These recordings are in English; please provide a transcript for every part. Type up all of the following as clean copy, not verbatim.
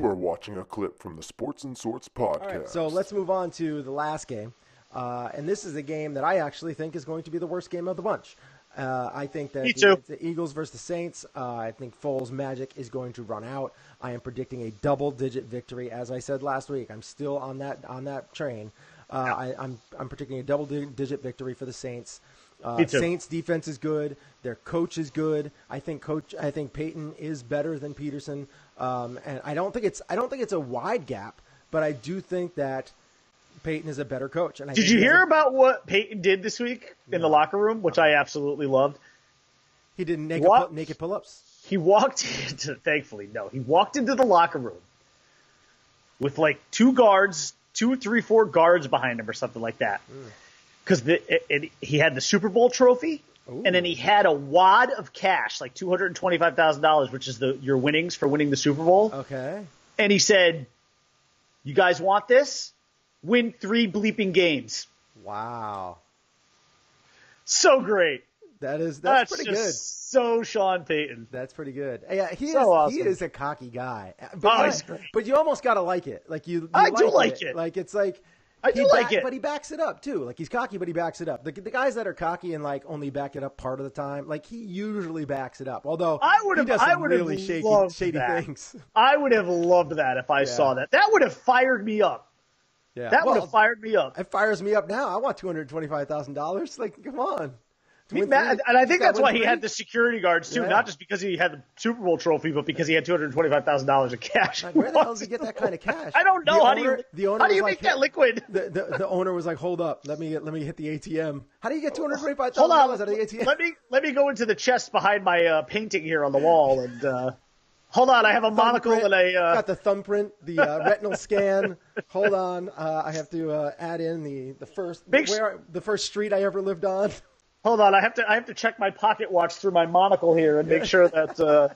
You are watching a clip from the Sports and Sorts podcast. All right, so let's move on to the last game. And this is a game that I actually think is going to be the worst game of the bunch. I think that the Eagles versus the Saints, I think Foles' magic is going to run out. I am predicting a double-digit victory. As I said last week, I'm still on that train. I'm predicting a double-digit victory for the Saints. Saints defense is good. Their coach is good. I think Peyton is better than Peterson. And I don't think it's a wide gap, but I do think that Peyton is a better coach. And did you hear about what Peyton did this week in the locker room, which I absolutely loved? He did naked pull-ups. He walked into, thankfully, no. He walked into the locker room with like 2 guards, 2, 3, 4 guards behind him or something like that. Because he had the Super Bowl trophy, and then he had a wad of cash, like $225,000, which is your winnings for winning the Super Bowl. Okay. And he said, "You guys want this? Win 3 bleeping games." Wow. So great. That's pretty good. So Sean Payton. That's pretty good. Yeah, he is a cocky guy. He's great. But you almost gotta like it. Like I do like it. Like it's like I do like it. But he backs it up too. Like he's cocky, but he backs it up. The guys that are cocky and like only back it up part of the time, like he usually backs it up. Although he does some really shady things. I would have loved that if I saw that. That would have fired me up. Yeah, that would have fired me up. It fires me up now. I want $225,000. Like, come on. And I think that's why he had the security guards too, not just because he had the Super Bowl trophy, but because he had $225,000 of cash. Like, where the hell does he get that kind of cash? I don't know. How do you make that liquid? The owner was like, "Hold up, let me hit the ATM." How do you get $225,000 out of the ATM? Let me go into the chest behind my painting here on the wall and. Hold on, I have a monocle and a... Got the thumbprint, the retinal scan. Hold on, I have to add in the first street I ever lived on. Hold on, I have to check my pocket watch through my monocle here and make sure that...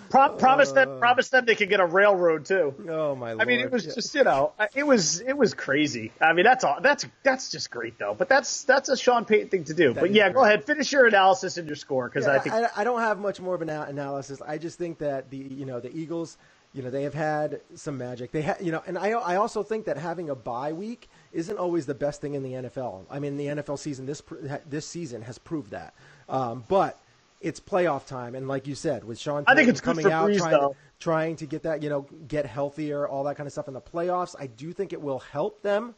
promise them they can get a railroad too. Oh my Lord! I mean, it was just it was crazy. I mean, that's just great though. But that's a Sean Payton thing to do. But yeah, go ahead, finish your analysis and your score because I think I don't have much more of an analysis. I just think that the Eagles, they have had some magic. They and I also think that having a bye week isn't always the best thing in the NFL. I mean, the NFL season this season has proved that, but. It's playoff time, and like you said, with Sean Payton I think it's coming out, Breeze, trying to get that, get healthier, all that kind of stuff in the playoffs. I do think it will help them.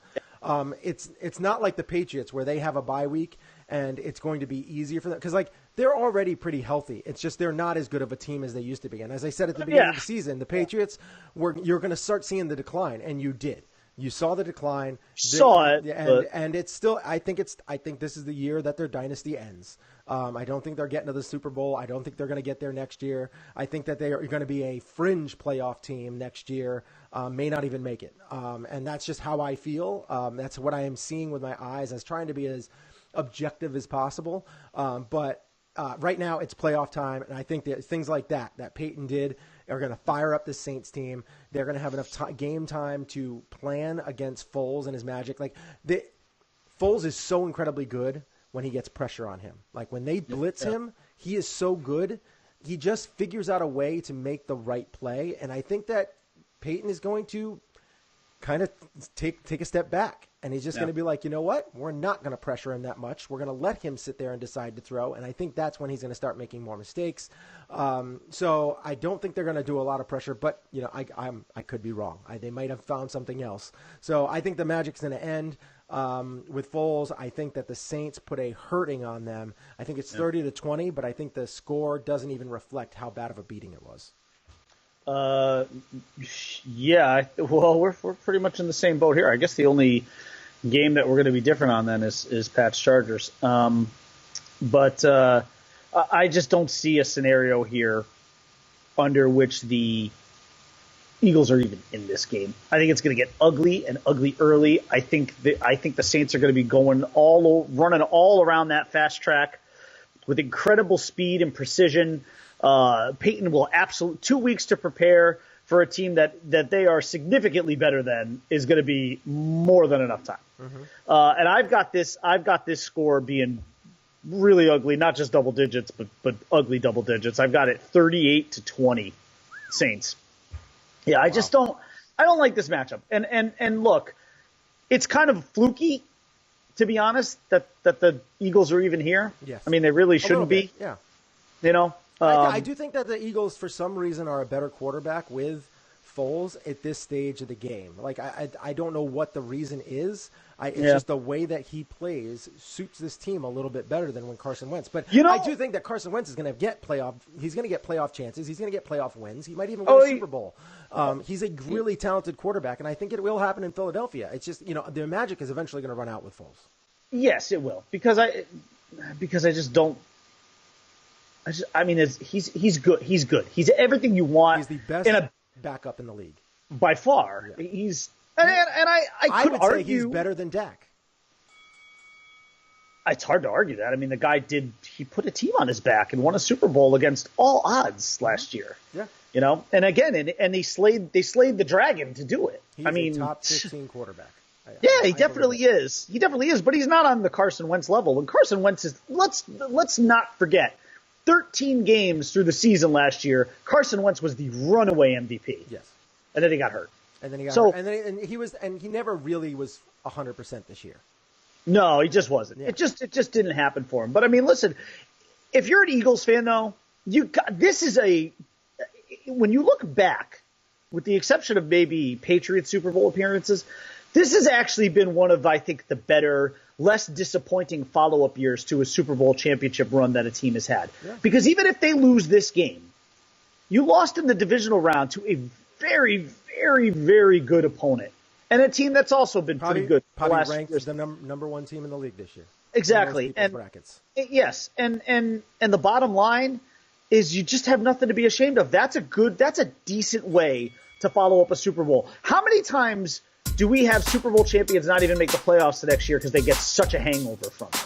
It's not like the Patriots where they have a bye week and it's going to be easier for them because they're already pretty healthy. It's just they're not as good of a team as they used to be. And as I said at the beginning of the season, the Patriots you're going to start seeing the decline, and you did. You saw the decline. And it's still. I think this is the year that their dynasty ends. I don't think they're getting to the Super Bowl. I don't think they're going to get there next year. I think that they are going to be a fringe playoff team next year. May not even make it. And that's just how I feel. That's what I am seeing with my eyes. I was trying to be as objective as possible. But right now it's playoff time, and I think that things like that Peyton did are going to fire up the Saints team. They're going to have enough game time to plan against Foles and his magic. Foles is so incredibly good when he gets pressure on him. Like when they blitz him, he is so good. He just figures out a way to make the right play. And I think that Peyton is going to kind of take a step back. And he's just going to be like, you know what? We're not going to pressure him that much. We're going to let him sit there and decide to throw. And I think that's when he's going to start making more mistakes. So I don't think they're going to do a lot of pressure, but I could be wrong. They might have found something else. So I think the magic's going to end. With Foles, I think that the Saints put a hurting on them. I think it's 30-20, but I think the score doesn't even reflect how bad of a beating it was. Well, we're pretty much in the same boat here. I guess the only game that we're going to be different on then is Pats Chargers. But I just don't see a scenario here under which the Eagles are even in this game. I think it's going to get ugly and ugly early. I think the Saints are going to be running all around that fast track with incredible speed and precision. Peyton will 2 weeks to prepare for a team that they are significantly better than is going to be more than enough time. Mm-hmm. And I've got this score being really ugly, not just double digits, but ugly double digits. I've got it 38-20 Saints. Yeah, I just don't like this matchup. And look, it's kind of fluky, to be honest, that the Eagles are even here. Yes. I mean, they really shouldn't be. Yeah. You know? I do think that the Eagles, for some reason, are a better quarterback with Foles at this stage of the game. Like, I don't know what the reason is. It's just the way that he plays suits this team a little bit better than when Carson Wentz. But I do think that Carson Wentz is going to get He's going to get playoff chances. He's going to get playoff wins. He might even win a Super Bowl. He's a really talented quarterback, and I think it will happen in Philadelphia. It's just, the magic is eventually going to run out with Foles. Yes, it will, because I just don't. He's good. He's good. He's everything you want. He's the best backup in the league by far. Yeah. He's and I could would argue say he's better than Dak. It's hard to argue that. I mean, the guy he put a team on his back and won a Super Bowl against all odds last year. Yeah. And again, and they slayed the dragon to do it. He's a top 15 quarterback. He definitely is. He definitely is, but he's not on the Carson Wentz level. And Carson Wentz is, let's not forget, 13 games through the season last year, Carson Wentz was the runaway MVP. Yes. And then he got hurt. And then he got hurt. And he never really was 100% this year. No, he just wasn't. Yeah. It just didn't happen for him. But I mean, listen, if you're an Eagles fan though, when you look back, with the exception of maybe Patriots Super Bowl appearances, this has actually been one of, I think, the better, less disappointing follow-up years to a Super Bowl championship run that a team has had. Yeah. Because even if they lose this game, you lost in the divisional round to a very, very, very good opponent. And a team that's also been pretty good. Probably ranked as the number one team in the league this year. Exactly. And brackets. Yes. And the bottom line is you just have nothing to be ashamed of. That's a decent way to follow up a Super Bowl. How many times do we have Super Bowl champions not even make the playoffs the next year because they get such a hangover from it?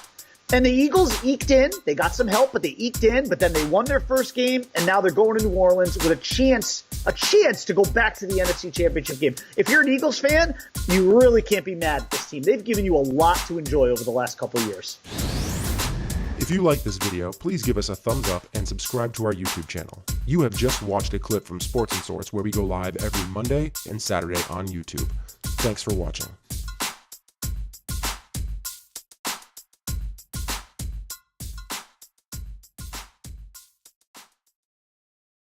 And the Eagles eked in. They got some help, but they eked in. But then they won their first game, and now they're going to New Orleans with a chance to go back to the NFC Championship game. If you're an Eagles fan, you really can't be mad at this team. They've given you a lot to enjoy over the last couple of years. If you like this video, please give us a thumbs up and subscribe to our YouTube channel. You have just watched a clip from Sports and Sorts, where we go live every Monday and Saturday on YouTube. Thanks for watching.